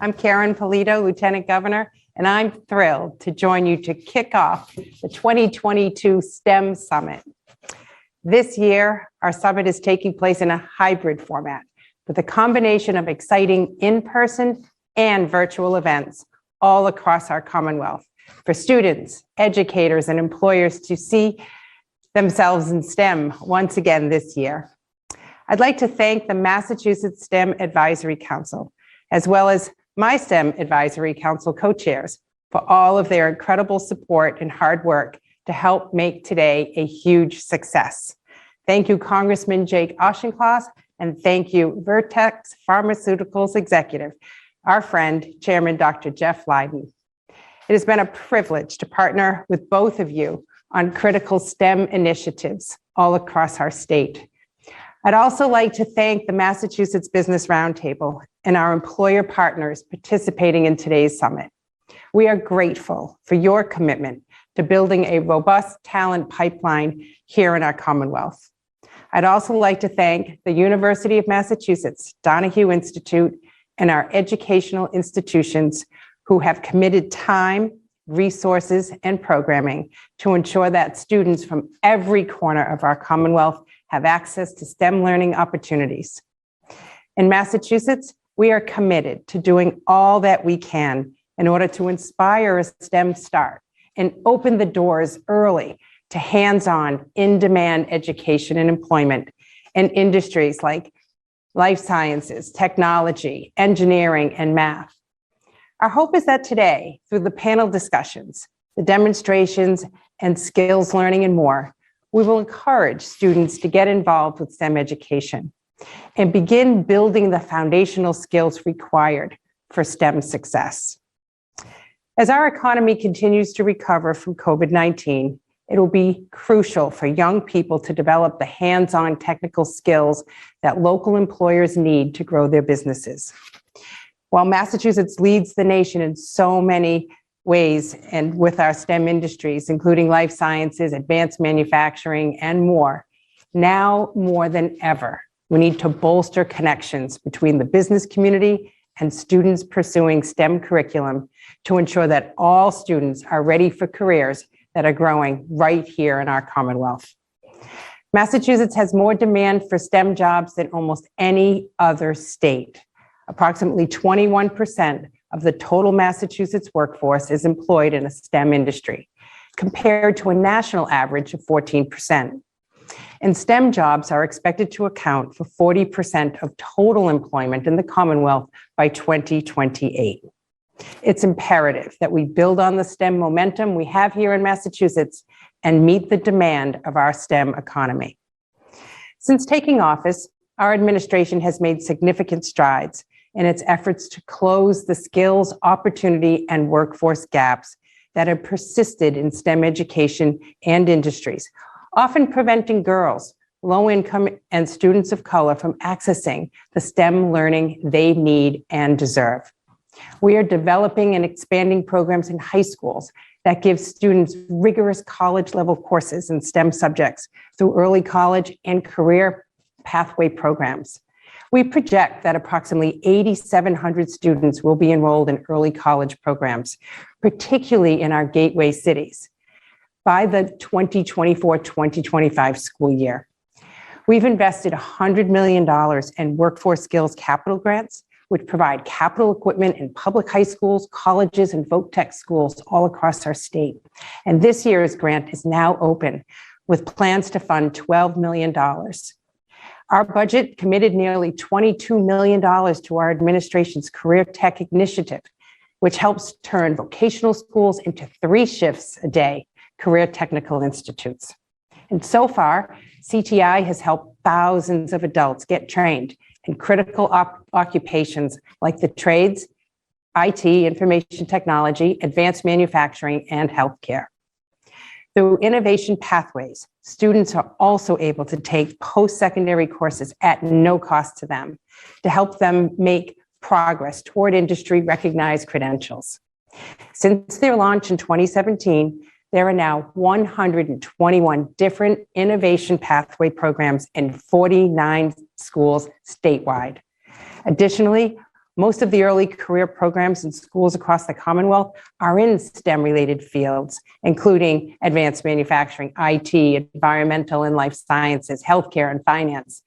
I'm Karen Polito, Lieutenant Governor, and I'm thrilled to join you to kick off the 2022 STEM Summit. This year, our summit is taking place in a hybrid format with a combination of exciting in-person and virtual events all across our Commonwealth for students, educators, and employers to see themselves in STEM once again this year. I'd like to thank the Massachusetts STEM Advisory Council, as well as my STEM Advisory Council co-chairs for all of their incredible support and hard work to help make today a huge success. Thank you, Congressman Jake Auchincloss, and thank you, Vertex Pharmaceuticals Executive, our friend, Chairman Dr. Jeff Leiden. It has been a privilege to partner with both of you on critical STEM initiatives all across our state. I'd also like to thank the Massachusetts Business Roundtable and our employer partners participating in today's summit. We are grateful for your commitment to building a robust talent pipeline here in our Commonwealth. I'd also like to thank the University of Massachusetts Donahue Institute and our educational institutions who have committed time, resources, and programming to ensure that students from every corner of our Commonwealth have access to STEM learning opportunities. In Massachusetts, we are committed to doing all that we can in order to inspire a STEM start and open the doors early to hands-on, in-demand education and employment in industries like life sciences, technology, engineering, and math. Our hope is that today, through the panel discussions, the demonstrations, and skills learning and more, we will encourage students to get involved with STEM education and begin building the foundational skills required for STEM success. As our economy continues to recover from COVID-19, it will be crucial for young people to develop the hands-on technical skills that local employers need to grow their businesses. While Massachusetts leads the nation in so many ways and with our STEM industries, including life sciences, advanced manufacturing, and more, now more than ever, we need to bolster connections between the business community and students pursuing STEM curriculum to ensure that all students are ready for careers that are growing right here in our Commonwealth. Massachusetts has more demand for STEM jobs than almost any other state. Approximately 21% of the total Massachusetts workforce is employed in a STEM industry, compared to a national average of 14%. And STEM jobs are expected to account for 40% of total employment in the Commonwealth by 2028. It's imperative that we build on the STEM momentum we have here in Massachusetts and meet the demand of our STEM economy. Since taking office, our administration has made significant strides in its efforts to close the skills, opportunity, and workforce gaps that have persisted in STEM education and industries, often preventing girls, low-income, and students of color from accessing the STEM learning they need and deserve. We are developing and expanding programs in high schools that give students rigorous college-level courses in STEM subjects through early college and career pathway programs. We project that approximately 8,700 students will be enrolled in early college programs, particularly in our gateway cities, by the 2024-2025 school year. We've invested $100 million in workforce skills capital grants, which provide capital equipment in public high schools, colleges, and voc tech schools all across our state. And this year's grant is now open with plans to fund $12 million. Our budget committed nearly $22 million to our administration's Career Tech Initiative, which helps turn vocational schools into 3 shifts a day, career technical institutes. And so far, CTI has helped thousands of adults get trained in critical occupations like the trades, IT, information technology, advanced manufacturing, and healthcare. Through innovation pathways, students are also able to take post-secondary courses at no cost to them to help them make progress toward industry-recognized credentials. Since their launch in 2017, there are now 121 different innovation pathway programs in 49 schools statewide. Additionally, Most of the early career programs in schools across the Commonwealth are in STEM-related fields, including advanced manufacturing, IT, environmental and life sciences, healthcare, and finance.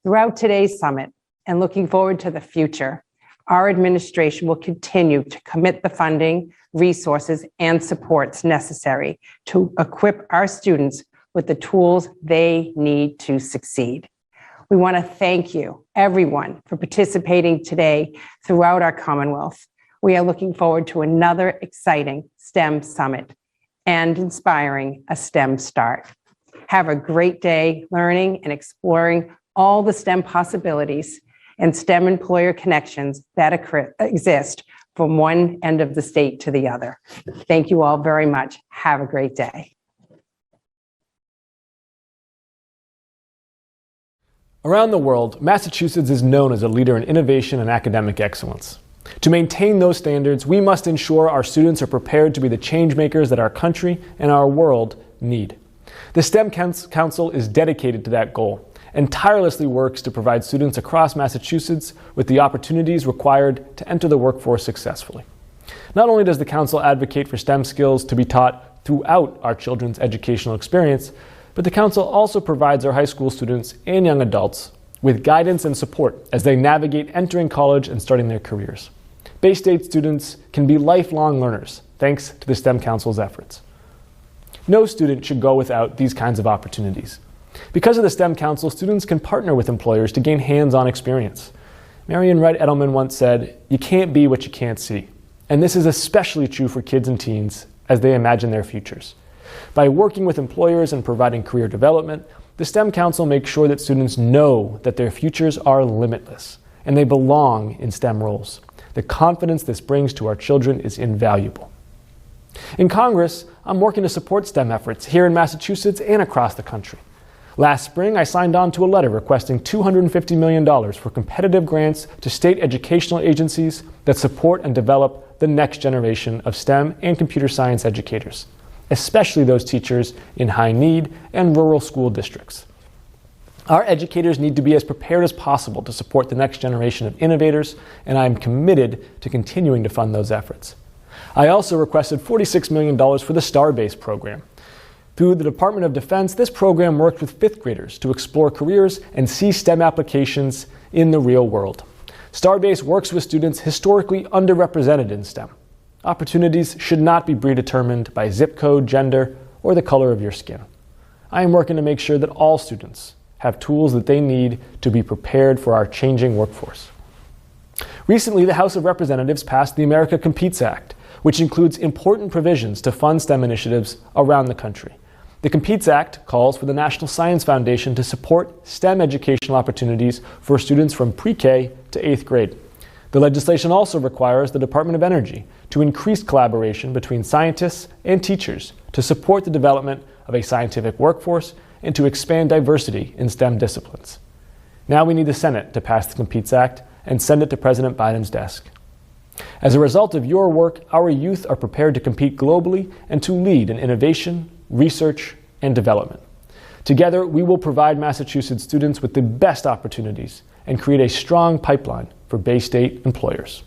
Throughout today's summit, and looking forward to the future, our administration will continue to commit the funding, resources, and supports necessary to equip our students with the tools they need to succeed. We want to thank you, everyone, for participating today throughout our Commonwealth. We are looking forward to another exciting STEM summit and inspiring a STEM start. Have a great day learning and exploring all the STEM possibilities and STEM employer connections that exist from one end of the state to the other. Thank you all very much. Have a great day. Around the world, Massachusetts is known as a leader in innovation and academic excellence. To maintain those standards, we must ensure our students are prepared to be the change makers that our country and our world need. The STEM Council is dedicated to that goal and tirelessly works to provide students across Massachusetts with the opportunities required to enter the workforce successfully. Not only does the Council advocate for STEM skills to be taught throughout our children's educational experience, but the Council also provides our high school students and young adults with guidance and support as they navigate entering college and starting their careers. Bay State students can be lifelong learners thanks to the STEM Council's efforts. No student should go without these kinds of opportunities. Because of the STEM Council, students can partner with employers to gain hands-on experience. Marian Wright Edelman once said, "You can't be what you can't see." And this is especially true for kids and teens as they imagine their futures. By working with employers and providing career development, the STEM Council makes sure that students know that their futures are limitless and they belong in STEM roles. The confidence this brings to our children is invaluable. In Congress, I'm working to support STEM efforts here in Massachusetts and across the country. Last spring, I signed on to a letter requesting $250 million for competitive grants to state educational agencies that support and develop the next generation of STEM and computer science educators, especially those teachers in high need and rural school districts. Our educators need to be as prepared as possible to support the next generation of innovators, and I am committed to continuing to fund those efforts. I also requested $46 million for the STAR-based program. Through the Department of Defense, this program worked with fifth graders to explore careers and see STEM applications in the real world. STAR-based works with students historically underrepresented in STEM. Opportunities should not be predetermined by zip code, gender, or the color of your skin. I am working to make sure that all students have tools that they need to be prepared for our changing workforce. Recently, the House of Representatives passed the America Competes Act, which includes important provisions to fund STEM initiatives around the country. The Competes Act calls for the National Science Foundation to support STEM educational opportunities for students from pre-K to 8th grade. The legislation also requires the Department of Energy to increase collaboration between scientists and teachers to support the development of a scientific workforce and to expand diversity in STEM disciplines. Now we need the Senate to pass the Competes Act and send it to President Biden's desk. As a result of your work, our youth are prepared to compete globally and to lead in innovation, research, and development. Together, we will provide Massachusetts students with the best opportunities and create a strong pipeline for Bay State employers.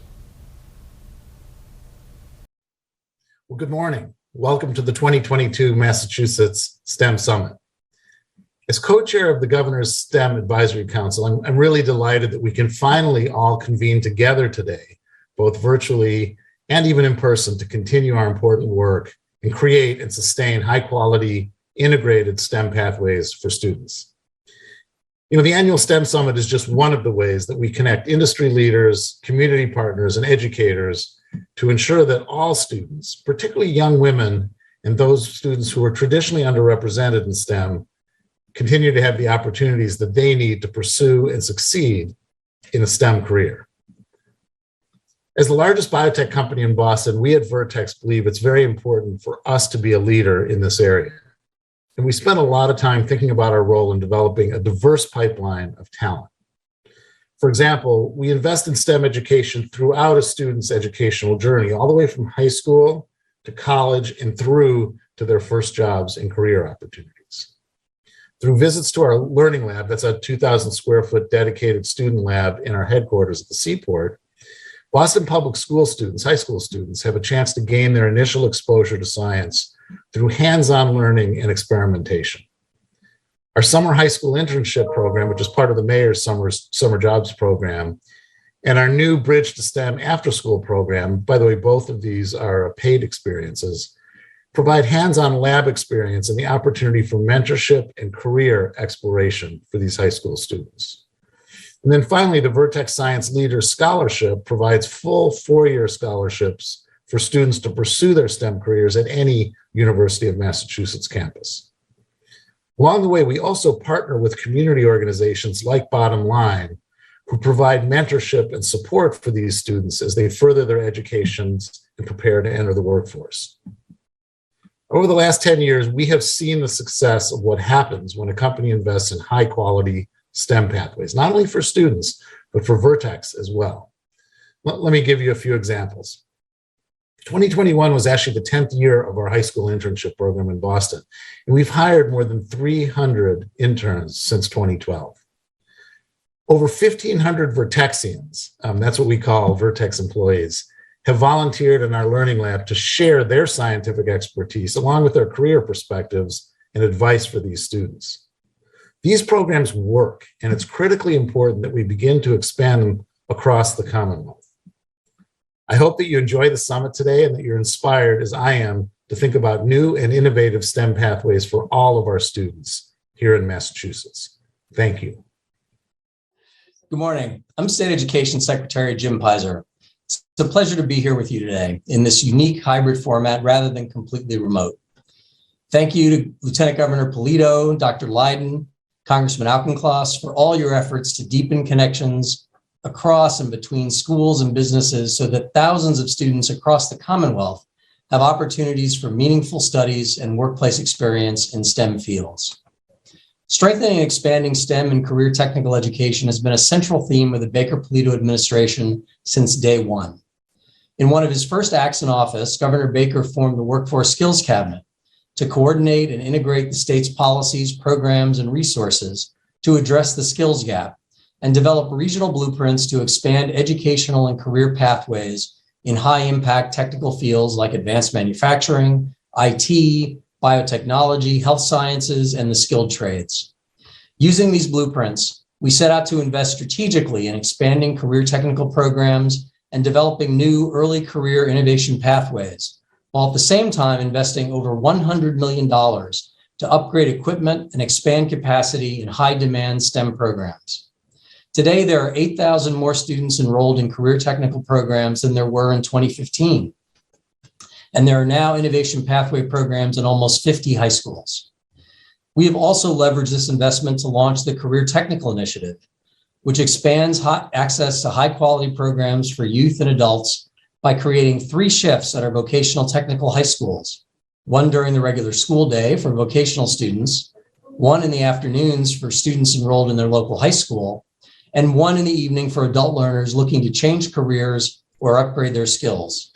Well, good morning. Welcome to the 2022 Massachusetts STEM Summit. As co-chair of the Governor's STEM Advisory Council, I'm really delighted that we can finally all convene together today, both virtually and even in person, to continue our important work and create and sustain high-quality, integrated STEM pathways for students. You know, the annual STEM Summit is just one of the ways that we connect industry leaders, community partners, and educators to ensure that all students, particularly young women and those students who are traditionally underrepresented in STEM, continue to have the opportunities that they need to pursue and succeed in a STEM career. As the largest biotech company in Boston, we at Vertex believe it's very important for us to be a leader in this area. And we spend a lot of time thinking about our role in developing a diverse pipeline of talent. For example, we invest in STEM education throughout a student's educational journey, all the way from high school to college and through to their first jobs and career opportunities. Through visits to our learning lab, that's a 2,000 square foot dedicated student lab in our headquarters at the Seaport, Boston Public School students, high school students, have a chance to gain their initial exposure to science through hands-on learning and experimentation. Our summer high school internship program, which is part of the mayor's summer jobs program, and our new Bridge to STEM after-school program, by the way, both of these are paid experiences, provide hands-on lab experience and the opportunity for mentorship and career exploration for these high school students. And then finally, the Vertex Science Leaders Scholarship provides full four-year scholarships for students to pursue their STEM careers at any University of Massachusetts campus. Along the way, we also partner with community organizations like Bottom Line, who provide mentorship and support for these students as they further their educations and prepare to enter the workforce. Over the last 10 years, we have seen the success of what happens when a company invests in high-quality STEM pathways, not only for students, but for Vertex as well. Let me give you a few examples. 2021 was actually the 10th year of our high school internship program in Boston, and we've hired more than 300 interns since 2012. Over 1,500 Vertexians, that's what we call Vertex employees, have volunteered in our learning lab to share their scientific expertise along with their career perspectives and advice for these students. These programs work, and it's critically important that we begin to expand them across the Commonwealth. I hope that you enjoy the summit today and that you're inspired, as I am, to think about new and innovative STEM pathways for all of our students here in Massachusetts. Thank you. Good morning. I'm State Education Secretary Jim Piser. It's a pleasure to be here with you today in this unique hybrid format rather than completely remote. Thank you to Lieutenant Governor Polito, Dr. Leiden, Congressman Auchincloss for all your efforts to deepen connections across and between schools and businesses so that thousands of students across the Commonwealth have opportunities for meaningful studies and workplace experience in STEM fields. Strengthening and expanding STEM and career technical education has been a central theme of the Baker-Polito administration since day one. In one of his first acts in office, Governor Baker formed the Workforce Skills Cabinet to coordinate and integrate the state's policies, programs, and resources to address the skills gap and develop regional blueprints to expand educational and career pathways in high-impact technical fields like advanced manufacturing, IT, biotechnology, health sciences, and the skilled trades. Using these blueprints, we set out to invest strategically in expanding career technical programs and developing new early career innovation pathways, while at the same time investing over $100 million to upgrade equipment and expand capacity in high-demand STEM programs. Today, there are 8,000 more students enrolled in career technical programs than there were in 2015. And there are now innovation pathway programs in almost 50 high schools. We have also leveraged this investment to launch the Career Technical Initiative, which expands access to high-quality programs for youth and adults by creating 3 shifts at our vocational technical high schools, one during the regular school day for vocational students, one in the afternoons for students enrolled in their local high school, and one in the evening for adult learners looking to change careers or upgrade their skills.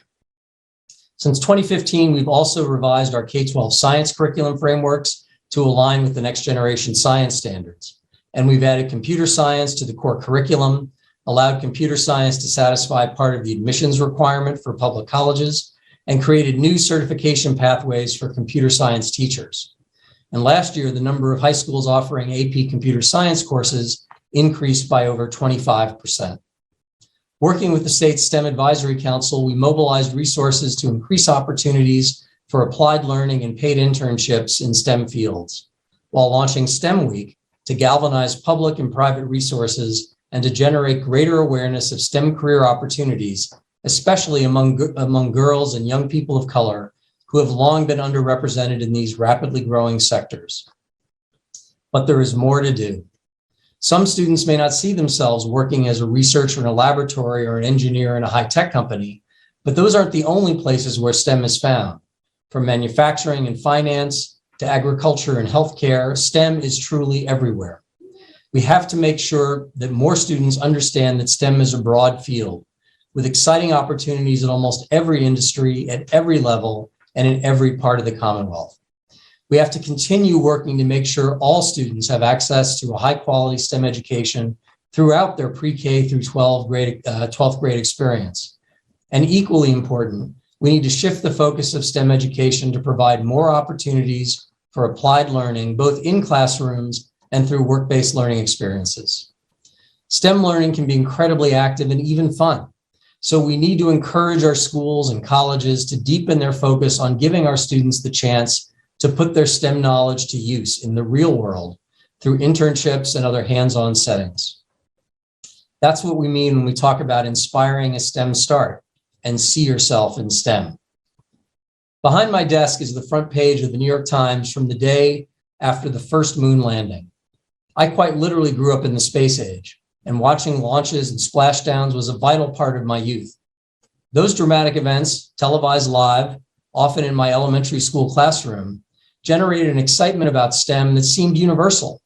Since 2015, we've also revised our K-12 science curriculum frameworks to align with the next generation science standards. And we've added computer science to the core curriculum, allowed computer science to satisfy part of the admissions requirement for public colleges, and created new certification pathways for computer science teachers. And last year, the number of high schools offering AP computer science courses increased by over 25%. Working with the state's STEM Advisory Council, we mobilized resources to increase opportunities for applied learning and paid internships in STEM fields, while launching STEM Week to galvanize public and private resources and to generate greater awareness of STEM career opportunities, especially among girls and young people of color who have long been underrepresented in these rapidly growing sectors. But there is more to do. Some students may not see themselves working as a researcher in a laboratory or an engineer in a high-tech company, but those aren't the only places where STEM is found. From manufacturing and finance to agriculture and healthcare, STEM is truly everywhere. We have to make sure that more students understand that STEM is a broad field with exciting opportunities in almost every industry, at every level, and in every part of the Commonwealth. We have to continue working to make sure all students have access to a high-quality STEM education throughout their pre-K through 12th grade experience. And equally important, we need to shift the focus of STEM education to provide more opportunities for applied learning, both in classrooms and through work-based learning experiences. STEM learning can be incredibly active and even fun. So we need to encourage our schools and colleges to deepen their focus on giving our students the chance to put their STEM knowledge to use in the real world through internships and other hands-on settings. That's what we mean when we talk about inspiring a STEM start and see yourself in STEM. Behind my desk is the front page of the New York Times from the day after the first moon landing. I quite literally grew up in the space age, and watching launches and splashdowns was a vital part of my youth. Those dramatic events, televised live, often in my elementary school classroom, generated an excitement about STEM that seemed universal.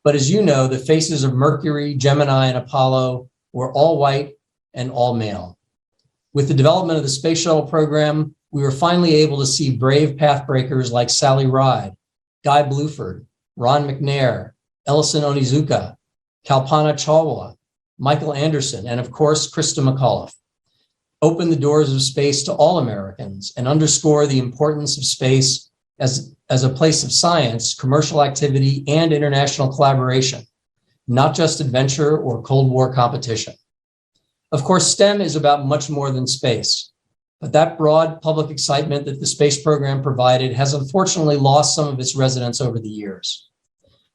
But as you know, the faces of Mercury, Gemini, and Apollo were all white and all male. With the development of the space shuttle program, we were finally able to see brave pathbreakers like Sally Ride, Guy Bluford, Ron McNair, Ellison Onizuka, Kalpana Chawla, Michael Anderson, and of course, Krista McAuliffe. Open the doors of space to all Americans and underscore the importance of space as a place of science, commercial activity, and international collaboration, not just adventure or Cold War competition. Of course, STEM is about much more than space, but that broad public excitement that the space program provided has unfortunately lost some of its resonance over the years.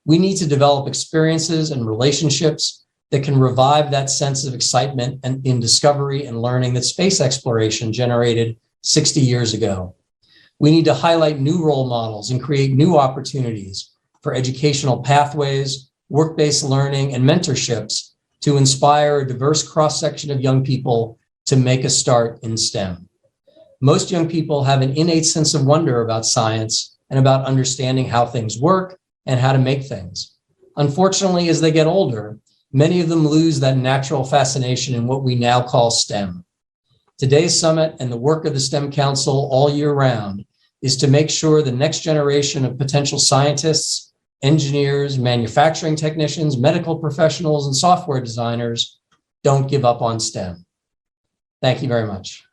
We need to develop experiences and relationships that can revive that sense of excitement and in discovery and learning that space exploration generated 60 years ago. We need to highlight new role models and create new opportunities for educational pathways, work-based learning, and mentorships to inspire a diverse cross-section of young people to make a start in STEM. Most young people have an innate sense of wonder about science and about understanding how things work and how to make things. Unfortunately, as they get older, many of them lose that natural fascination in what we now call STEM. Today's summit and the work of the STEM Council all year round is to make sure the next generation of potential scientists, engineers, manufacturing technicians, medical professionals, and software designers don't give up on STEM. Thank you very much.